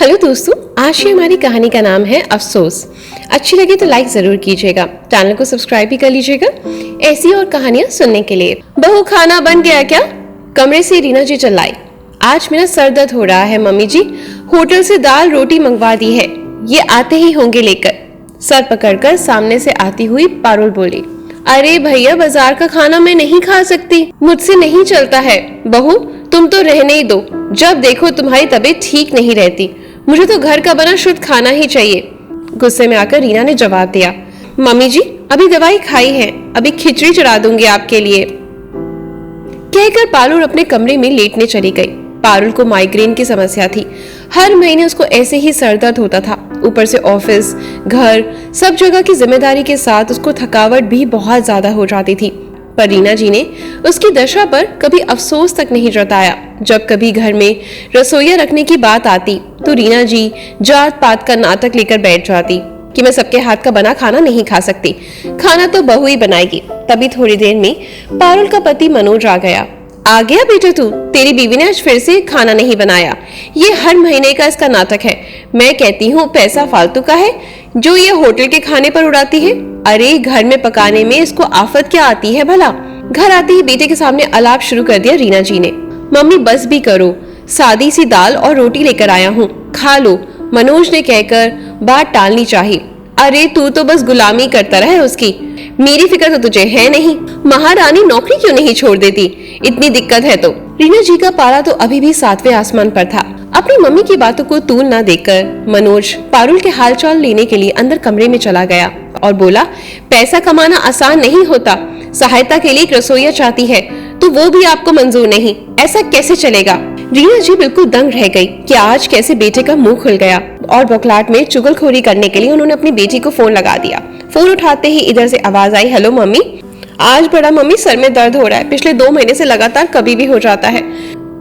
Hello दोस्तों, आज की हमारी कहानी का नाम है अफसोस। अच्छी लगी तो लाइक जरूर कीजिएगा, चैनल को सब्सक्राइब भी कर लीजिएगा ऐसी और कहानियां सुनने के लिए। बहू खाना बन गया क्या? कमरे से रीना जी चिल्लाई। आज मेरा सर दर्द हो रहा है मम्मी जी, होटल से दाल रोटी मंगवा दी है, ये आते ही होंगे लेकर। सर पकड़कर सामने से आती हुई पारुल बोली, अरे भैया बाजार का खाना मैं नहीं खा सकती, मुझसे नहीं चलता है। बहू तुम तो रहने ही दो, जब देखो तुम्हारी तबीयत ठीक नहीं रहती, मुझे तो घर का बना शुद्ध खाना ही चाहिए। गुस्से में आकर रीना ने जवाब दिया, मम्मी जी अभी दवाई खाई है, अभी खिचड़ी चढ़ा दूंगी आपके लिए। कहकर पारुल अपने कमरे में लेटने चली गई। पारुल को माइग्रेन की समस्या थी, हर महीने उसको ऐसे ही सर दर्द होता था। ऊपर से ऑफिस, घर, सब जगह की जिम्मेदारी के साथ उसको थकावट भी बहुत ज्यादा हो जाती थी। पर रीना जी ने उसकी दशा पर कभी अफसोस तक नहीं जताया। जब कभी घर में रसोईया रखने की बात आती तो रीना जी जात पात का नाटक लेकर बैठ जाती कि मैं सबके हाथ का बना खाना नहीं खा सकती, खाना तो बहू ही बनाएगी। तभी थोड़ी देर में पारुल का पति मनोज आ गया बेटा तू, तेरी बीवी ने आज फिर से खाना नहीं बनाया, ये हर महीने का इसका नाटक है। मैं कहती हूँ पैसा फालतू का है जो ये होटल के खाने पर उड़ाती है। अरे घर में पकाने में इसको आफत क्या आती है भला। घर आते ही बेटे के सामने अलाप शुरू कर दिया रीना जी ने, मम्मी बस भी करो, सादी सी दाल और रोटी लेकर आया हूँ, खा लो, मनोज ने कहकर बात टालनी चाहिए। अरे तू तो बस गुलामी करता रहे उसकी, मेरी फिक्र तो तुझे है नहीं। महारानी नौकरी क्यों नहीं छोड़ देती, इतनी दिक्कत है तो। रीना जी का पारा तो अभी भी 7वें आसमान पर था। अपनी मम्मी की बातों को तूल न देकर मनोज पारुल के हालचाल लेने के लिए अंदर कमरे में चला गया और बोला, पैसा कमाना आसान नहीं होता, सहायता के लिए एक रसोईया चाहती है तो वो भी आपको मंजूर नहीं, ऐसा कैसे चलेगा। रीना जी बिल्कुल दंग रह गई कि आज कैसे बेटे का मुंह खुल गया और बौखलाहट में चुगलखोरी करने के लिए उन्होंने अपनी बेटी को फोन लगा दिया। फोन उठाते ही इधर से आवाज आई, हेलो मम्मी। आज बड़ा मम्मी सर में दर्द हो रहा है, पिछले 2 महीने से लगातार कभी भी हो जाता है।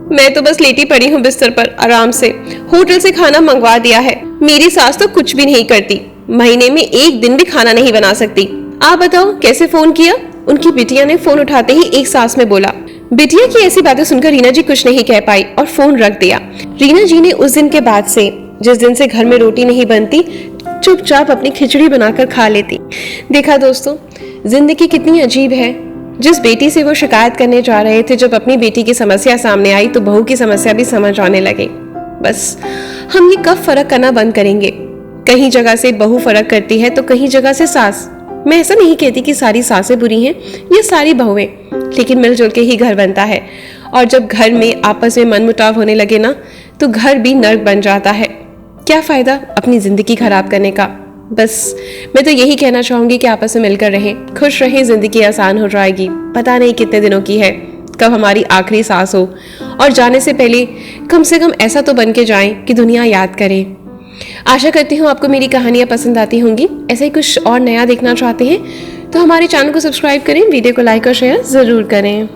मैं तो बस लेटी पड़ी हूँ बिस्तर पर आराम से, होटल से खाना मंगवा दिया है। मेरी सास तो कुछ भी नहीं करती, महीने में 1 दिन भी खाना नहीं बना सकती। आप बताओ कैसे फोन किया? उनकी बिटिया ने फोन उठाते ही एक सांस में बोला। बिटिया की ऐसी बातें सुनकर रीना जी कुछ नहीं कह पाई और फोन रख दिया। रीना जी ने उस दिन के बाद से, जिस दिन से घर में रोटी नहीं बनती, चुपचाप अपनी खिचड़ी बनाकर खा लेती। देखा दोस्तों, जिंदगी कितनी अजीब है। जिस बेटी से वो शिकायत करने जा रहे थे, जब अपनी बेटी की समस्या सामने आई तो बहू की समस्या भी समझ आने लगे। बस हम ये कब फर्क करना बंद करेंगे? कहीं जगह से बहू फर्क करती है तो कहीं जगह से सास। मैं ऐसा नहीं कहती कि सारी सासें बुरी हैं, ये सारी बहुएं, लेकिन मिलजुल के ही घर बनता है। और जब घर में आपस में मनमुटाव होने लगे ना, तो घर भी नर्क बन जाता है। क्या फायदा अपनी जिंदगी खराब करने का। बस मैं तो यही कहना चाहूंगी कि आपस में मिलकर रहें, खुश रहें, जिंदगी आसान हो जाएगी। पता नहीं कितने दिनों की है, कब हमारी आखिरी सांस हो, और जाने से पहले कम से कम ऐसा तो बन के जाएं कि दुनिया याद करे। आशा करती हूँ आपको मेरी कहानियाँ पसंद आती होंगी। ऐसा ही कुछ और नया देखना चाहते हैं तो हमारे चैनल को सब्सक्राइब करें, वीडियो को लाइक और शेयर जरूर करें।